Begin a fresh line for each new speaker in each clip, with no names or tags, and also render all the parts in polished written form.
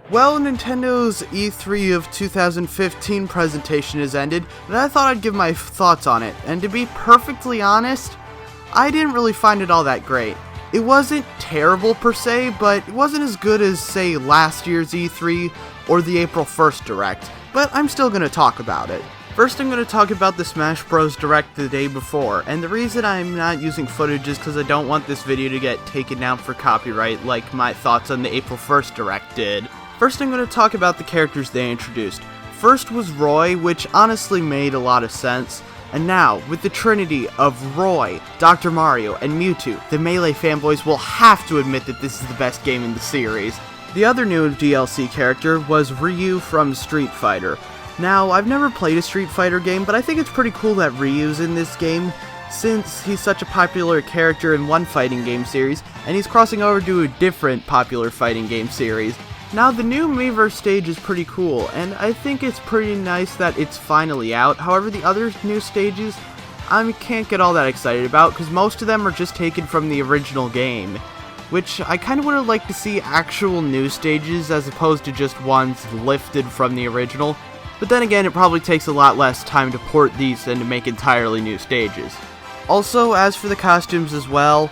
Well, Nintendo's E3 of 2015 presentation has ended, and I thought I'd give my thoughts on it, and to be perfectly honest, I didn't really find it all that great. It wasn't terrible per se, but it wasn't as good as, say, last year's E3 or the April 1st Direct, but I'm still going to talk about it. First, I'm going to talk about the Smash Bros. Direct the day before, and the reason I'm not using footage is because I don't want this video to get taken down for copyright like my thoughts on the April 1st Direct did. First, I'm going to talk about the characters they introduced. First was Roy, which honestly made a lot of sense. And now, with the trinity of Roy, Dr. Mario, and Mewtwo, the Melee fanboys will have to admit that this is the best game in the series. The other new DLC character was Ryu from Street Fighter. Now, I've never played a Street Fighter game, but I think it's pretty cool that Ryu's in this game, since he's such a popular character in one fighting game series, and he's crossing over to a different popular fighting game series. Now, the new Miiverse stage is pretty cool, and I think it's pretty nice that it's finally out. However, the other new stages, I can't get all that excited about, because most of them are just taken from the original game, which I kind of would have liked to see actual new stages as opposed to just ones lifted from the original. But then again, it probably takes a lot less time to port these than to make entirely new stages. Also, as for the costumes as well,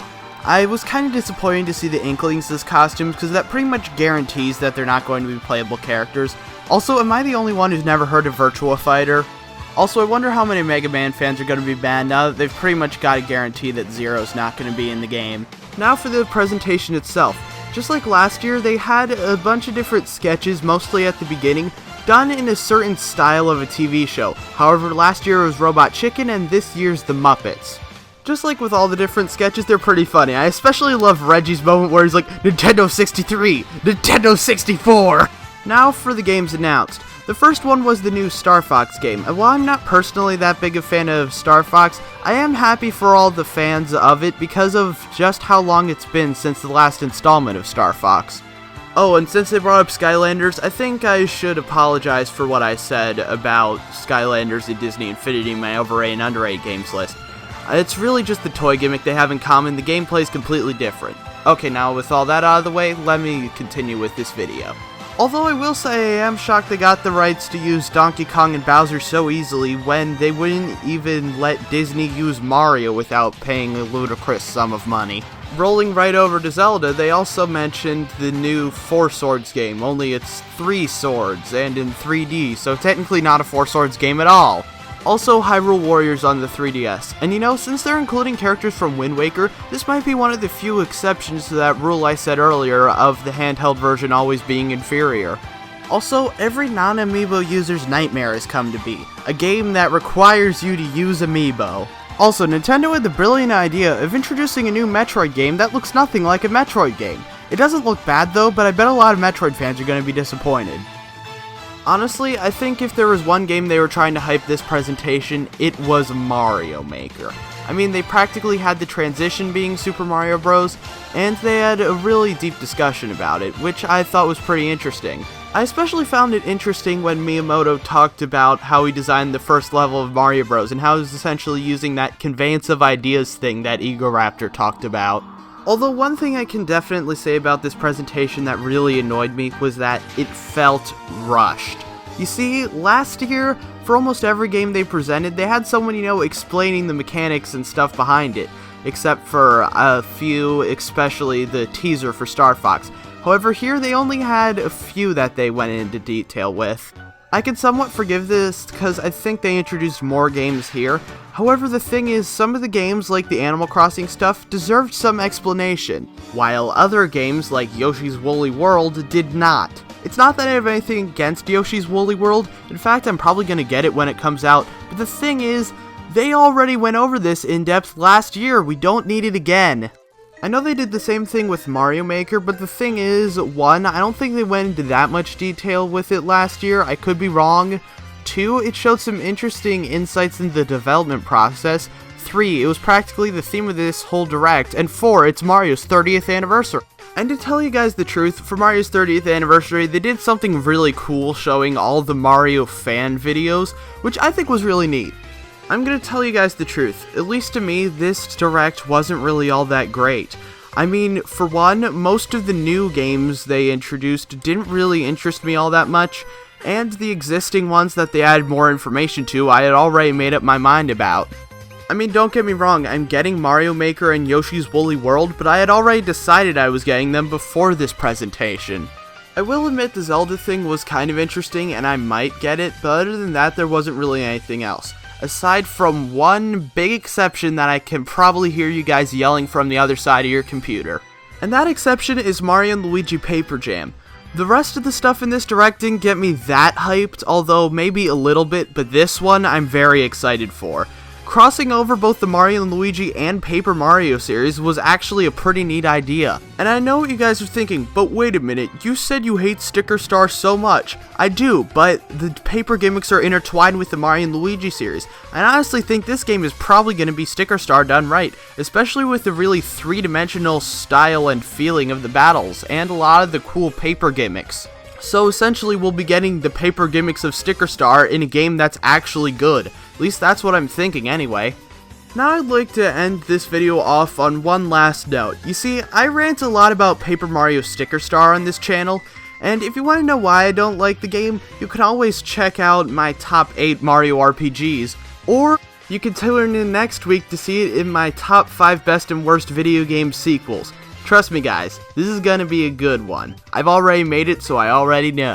I was kind of disappointed to see the Inklings as costumes, because that pretty much guarantees that they're not going to be playable characters. Also, am I the only one who's never heard of Virtua Fighter? Also, I wonder how many Mega Man fans are going to be banned now that they've pretty much got a guarantee that Zero's not going to be in the game. Now for the presentation itself. Just like last year, they had a bunch of different sketches, mostly at the beginning, done in a certain style of a TV show. However, last year it was Robot Chicken, and this year's The Muppets. Just like with all the different sketches, they're pretty funny. I especially love Reggie's moment where he's like, Nintendo 63, Nintendo 64! Now for the games announced. The first one was the new Star Fox game, and while I'm not personally that big a fan of Star Fox, I am happy for all the fans of it because of just how long it's been since the last installment of Star Fox. Oh, and since they brought up Skylanders, I think I should apologize for what I said about Skylanders and Disney Infinity in my overrated and underrated games list. It's really just the toy gimmick they have in common. The gameplay is completely different. Okay, now with all that out of the way, let me continue with this video. Although I will say I am shocked they got the rights to use Donkey Kong and Bowser so easily when they wouldn't even let Disney use Mario without paying a ludicrous sum of money. Rolling right over to Zelda, they also mentioned the new Four Swords game, only it's 3 swords and in 3D, so technically not a Four Swords game at all. Also, Hyrule Warriors on the 3DS, and you know, since they're including characters from Wind Waker, this might be one of the few exceptions to that rule I said earlier of the handheld version always being inferior. Also, every non-amiibo user's nightmare has come to be, a game that requires you to use amiibo. Also, Nintendo had the brilliant idea of introducing a new Metroid game that looks nothing like a Metroid game. It doesn't look bad though, but I bet a lot of Metroid fans are going to be disappointed. Honestly, I think if there was one game they were trying to hype this presentation, it was Mario Maker. I mean, they practically had the transition being Super Mario Bros., and they had a really deep discussion about it, which I thought was pretty interesting. I especially found it interesting when Miyamoto talked about how he designed the first level of Mario Bros. And how he was essentially using that conveyance of ideas thing that Egoraptor talked about. Although one thing I can definitely say about this presentation that really annoyed me was that it felt rushed. You see, last year, for almost every game they presented, they had someone, explaining the mechanics and stuff behind it, except for a few, especially the teaser for Star Fox. However, here they only had a few that they went into detail with. I can somewhat forgive this because I think they introduced more games here. However, the thing is, some of the games, like the Animal Crossing stuff, deserved some explanation, while other games, like Yoshi's Woolly World, did not. It's not that I have anything against Yoshi's Woolly World, in fact, I'm probably going to get it when it comes out, but the thing is, they already went over this in depth last year, we don't need it again. I know they did the same thing with Mario Maker, but the thing is, 1, I don't think they went into that much detail with it last year, I could be wrong. 2, it showed some interesting insights into the development process. 3, it was practically the theme of this whole direct. And 4, it's Mario's 30th anniversary. And to tell you guys the truth, for Mario's 30th anniversary, they did something really cool showing all the Mario fan videos, which I think was really neat. I'm gonna tell you guys the truth, at least to me, this direct wasn't really all that great. I mean, for one, most of the new games they introduced didn't really interest me all that much, and the existing ones that they added more information to, I had already made up my mind about. I mean, don't get me wrong, I'm getting Mario Maker and Yoshi's Woolly World, but I had already decided I was getting them before this presentation. I will admit the Zelda thing was kind of interesting, and I might get it, but other than that, there wasn't really anything else. Aside from one big exception that I can probably hear you guys yelling from the other side of your computer. And that exception is Mario & Luigi Paper Jam. The rest of the stuff in this direct didn't get me that hyped, although maybe a little bit, but this one I'm very excited for. Crossing over both the Mario & Luigi and Paper Mario series was actually a pretty neat idea. And I know what you guys are thinking, but wait a minute, you said you hate Sticker Star so much. I do, but the paper gimmicks are intertwined with the Mario & Luigi series. I honestly think this game is probably going to be Sticker Star done right, especially with the really three-dimensional style and feeling of the battles, and a lot of the cool paper gimmicks. So essentially we'll be getting the paper gimmicks of Sticker Star in a game that's actually good. At least that's what I'm thinking anyway. Now I'd like to end this video off on one last note. You see, I rant a lot about Paper Mario Sticker Star on this channel, and if you want to know why I don't like the game, you can always check out my top 8 Mario RPGs, or you can tune in next week to see it in my top 5 best and worst video game sequels. Trust me guys, this is gonna be a good one. I've already made it, so I already know.